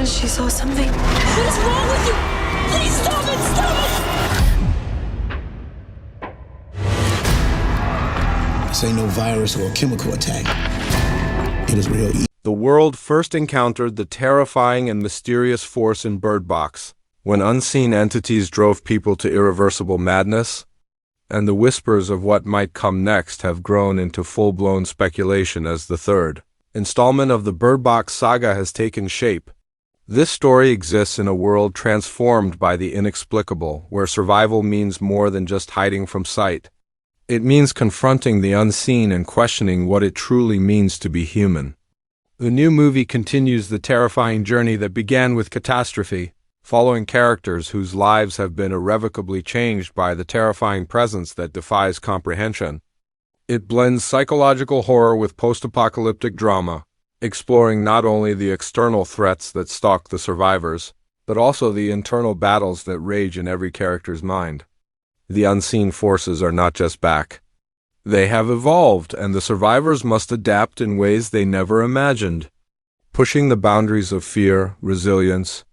She saw something. What is wrong with you? Please stop it! Stop it! This ain't no virus or a chemical attack. It is real evil. The world first encountered the terrifying and mysterious force in Bird Box, when unseen entities drove people to irreversible madness, and the whispers of what might come next have grown into full-blown speculation as the third installment of the Bird Box saga has taken shape. This story exists in a world transformed by the inexplicable, where survival means more than just hiding from sight. It means confronting the unseen and questioning what it truly means to be human. The new movie continues the terrifying journey that began with Catastrophe, following characters whose lives have been irrevocably changed by the terrifying presence that defies comprehension. It blends psychological horror with post-apocalyptic drama, exploring not only the external threats that stalk the survivors, but also the internal battles that rage in every character's mind. The unseen forces are not just back. They have evolved, and the survivors must adapt in ways they never imagined, pushing the boundaries of fear, resilience,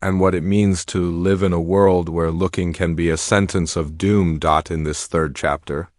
and what it means to live in a world where looking can be a sentence of doom. In this third chapter,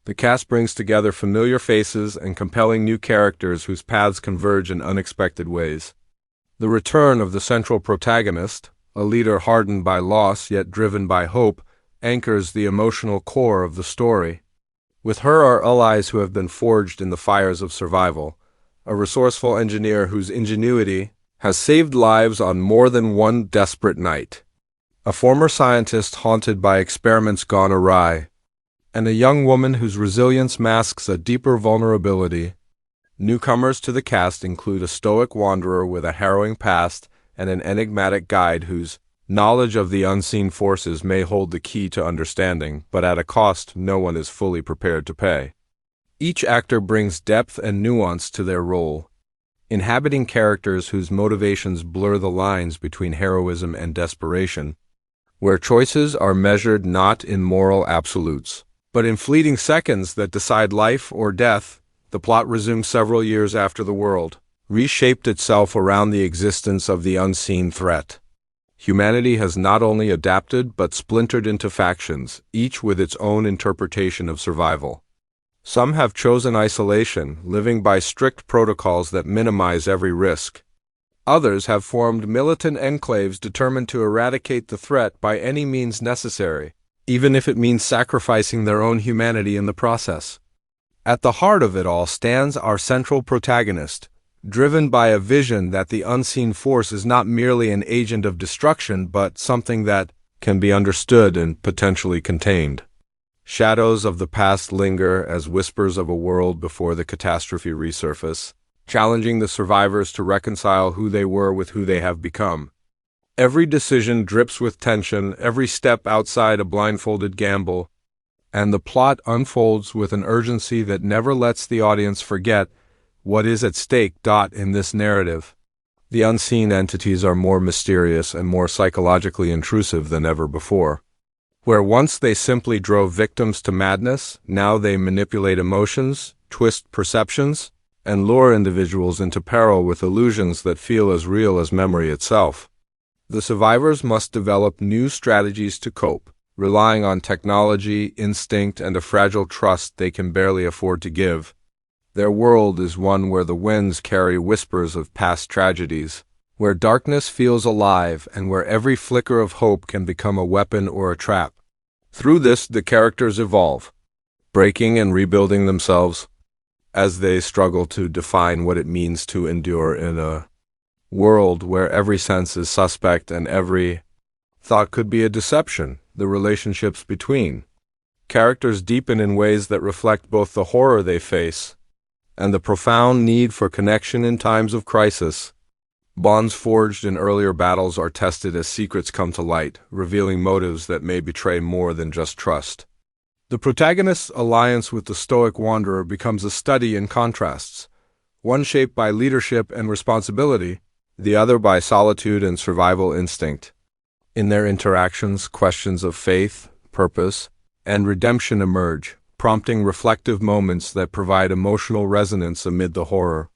the cast brings together familiar faces and compelling new characters whose paths converge in unexpected ways. The return of the central protagonist, a leader hardened by loss yet driven by hope, anchors the emotional core of the story. With her are allies who have been forged in the fires of survival, a resourceful engineer whose ingenuity has saved lives on more than one desperate night, a former scientist haunted by experiments gone awry, and a young woman whose resilience masks a deeper vulnerability. Newcomers to the cast include a stoic wanderer with a harrowing past and an enigmatic guide whose knowledge of the unseen forces may hold the key to understanding, but at a cost no one is fully prepared to pay. Each actor brings depth and nuance to their role, inhabiting characters whose motivations blur the lines between heroism and desperation, where choices are measured not in moral absolutes, but in fleeting seconds that decide life or death. The plot resumes several years after the world reshaped itself around the existence of the unseen threat. Humanity has not only adapted but splintered into factions, each with its own interpretation of survival. Some have chosen isolation, living by strict protocols that minimize every risk. Others have formed militant enclaves determined to eradicate the threat by any means necessary, even if it means sacrificing their own humanity in the process. At the heart of it all stands our central protagonist, driven by a vision that the unseen force is not merely an agent of destruction but something that can be understood and potentially contained. Shadows of the past linger as whispers of a world before the catastrophe resurface, challenging the survivors to reconcile who they were with who they have become. Every decision drips with tension, every step outside a blindfolded gamble, and the plot unfolds with an urgency that never lets the audience forget what is at stake. In this narrative, the unseen entities are more mysterious and more psychologically intrusive than ever before. Where once they simply drove victims to madness, now they manipulate emotions, twist perceptions, and lure individuals into peril with illusions that feel as real as memory itself. The survivors must develop new strategies to cope, relying on technology, instinct, and a fragile trust they can barely afford to give. Their world is one where the winds carry whispers of past tragedies, where darkness feels alive, and where every flicker of hope can become a weapon or a trap. Through this, the characters evolve, breaking and rebuilding themselves as they struggle to define what it means to endure in a world where every sense is suspect and every thought could be a deception. The relationships between characters deepen in ways that reflect both the horror they face and the profound need for connection in times of crisis. Bonds forged in earlier battles are tested as secrets come to light, revealing motives that may betray more than just trust. The protagonist's alliance with the stoic wanderer becomes a study in contrasts, one shaped by leadership and responsibility, the other by solitude and survival instinct. In their interactions, questions of faith, purpose, and redemption emerge, prompting reflective moments that provide emotional resonance amid the horror.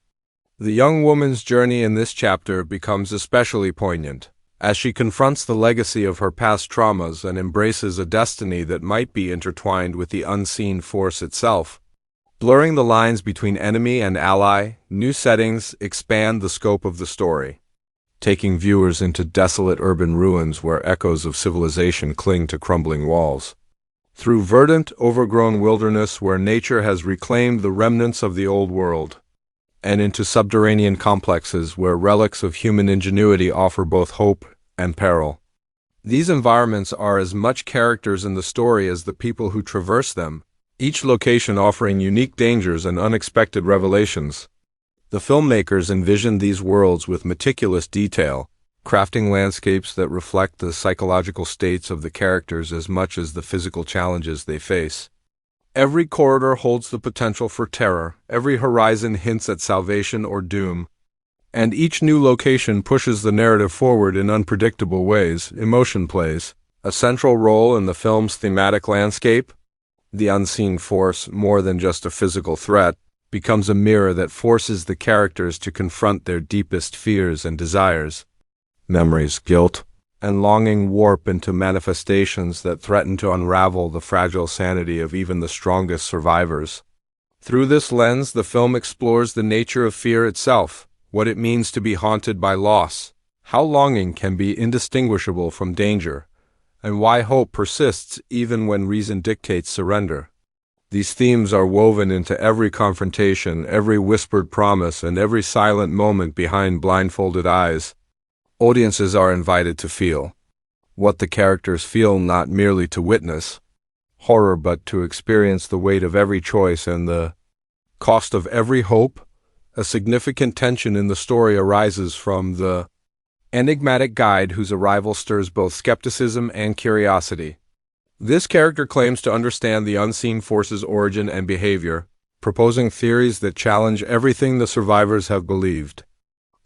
The young woman's journey in this chapter becomes especially poignant, as she confronts the legacy of her past traumas and embraces a destiny that might be intertwined with the unseen force itself. Blurring the lines between enemy and ally, new settings expand the scope of the story, taking viewers into desolate urban ruins where echoes of civilization cling to crumbling walls. Through verdant, overgrown wilderness where nature has reclaimed the remnants of the old world, and into subterranean complexes where relics of human ingenuity offer both hope and peril. These environments are as much characters in the story as the people who traverse them, each location offering unique dangers and unexpected revelations. The filmmakers envisioned these worlds with meticulous detail, crafting landscapes that reflect the psychological states of the characters as much as the physical challenges they face. Every corridor holds the potential for terror, every horizon hints at salvation or doom, and each new location pushes the narrative forward in unpredictable ways. Emotion plays a central role in the film's thematic landscape. The unseen force, more than just a physical threat, becomes a mirror that forces the characters to confront their deepest fears and desires. Memories, guilt, and longing warp into manifestations that threaten to unravel the fragile sanity of even the strongest survivors. Through this lens, the film explores the nature of fear itself, what it means to be haunted by loss, how longing can be indistinguishable from danger, and why hope persists even when reason dictates surrender. These themes are woven into every confrontation, every whispered promise, and every silent moment behind blindfolded eyes. Audiences are invited to feel what the characters feel, not merely to witness horror, but to experience the weight of every choice and the cost of every hope. A significant tension in the story arises from the enigmatic guide whose arrival stirs both skepticism and curiosity. This character claims to understand the unseen force's origin and behavior, proposing theories that challenge everything the survivors have believed.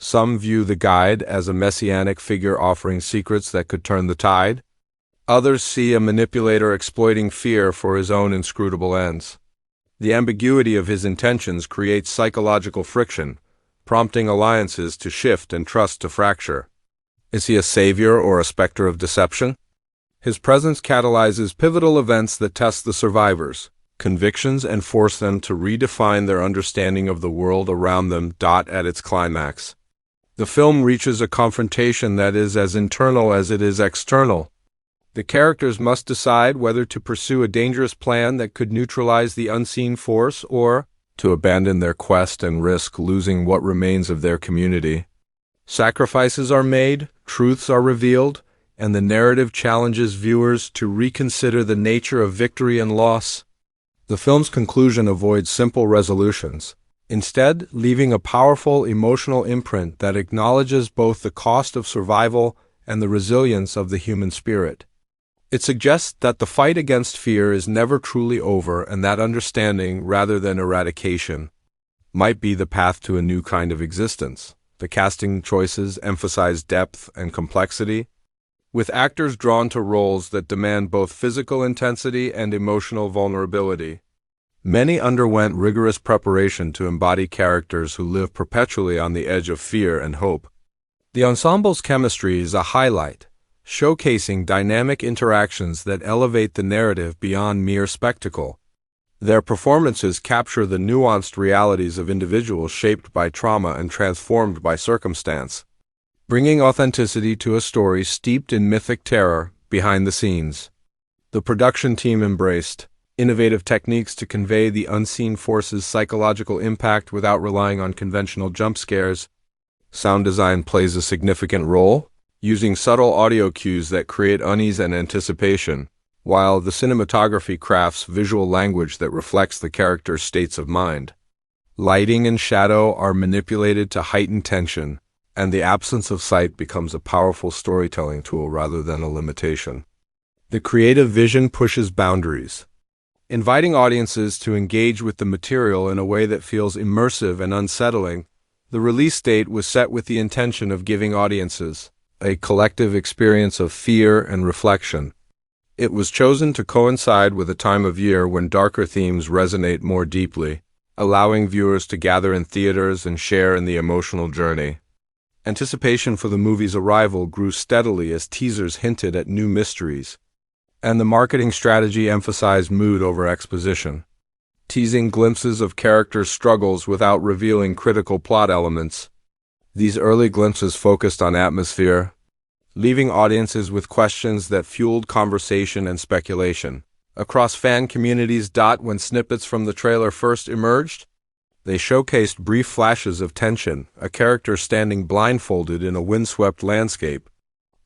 Some view the guide as a messianic figure offering secrets that could turn the tide. Others see a manipulator exploiting fear for his own inscrutable ends. The ambiguity of his intentions creates psychological friction, prompting alliances to shift and trust to fracture. Is he a savior or a specter of deception? His presence catalyzes pivotal events that test the survivors' convictions and force them to redefine their understanding of the world around them. At its climax, the film reaches a confrontation that is as internal as it is external. The characters must decide whether to pursue a dangerous plan that could neutralize the unseen force or to abandon their quest and risk losing what remains of their community. Sacrifices are made, truths are revealed, and the narrative challenges viewers to reconsider the nature of victory and loss. The film's conclusion avoids simple resolutions, instead leaving a powerful emotional imprint that acknowledges both the cost of survival and the resilience of the human spirit. It suggests that the fight against fear is never truly over and that understanding, rather than eradication, might be the path to a new kind of existence. The casting choices emphasize depth and complexity, with actors drawn to roles that demand both physical intensity and emotional vulnerability. Many underwent rigorous preparation to embody characters who live perpetually on the edge of fear and hope. The ensemble's chemistry is a highlight, showcasing dynamic interactions that elevate the narrative beyond mere spectacle. Their performances capture the nuanced realities of individuals shaped by trauma and transformed by circumstance, bringing authenticity to a story steeped in mythic terror behind the scenes. The production team embraced innovative techniques to convey the unseen force's psychological impact without relying on conventional jump scares. Sound design plays a significant role, using subtle audio cues that create unease and anticipation, while the cinematography crafts visual language that reflects the character's states of mind. Lighting and shadow are manipulated to heighten tension, and the absence of sight becomes a powerful storytelling tool rather than a limitation. The creative vision pushes boundaries, inviting audiences to engage with the material in a way that feels immersive and unsettling. The release date was set with the intention of giving audiences a collective experience of fear and reflection. It was chosen to coincide with a time of year when darker themes resonate more deeply, allowing viewers to gather in theaters and share in the emotional journey. Anticipation for the movie's arrival grew steadily as teasers hinted at new mysteries, and the marketing strategy emphasized mood over exposition, teasing glimpses of characters' struggles without revealing critical plot elements. These early glimpses focused on atmosphere, leaving audiences with questions that fueled conversation and speculation across fan communities. When snippets from the trailer first emerged, they showcased brief flashes of tension, a character standing blindfolded in a windswept landscape,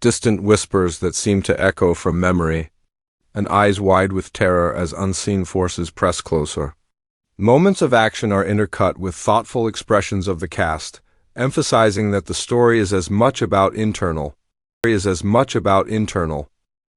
distant whispers that seemed to echo from memory, and eyes wide with terror as unseen forces press closer. Moments of action are intercut with thoughtful expressions of the cast, emphasizing that the story is as much about internal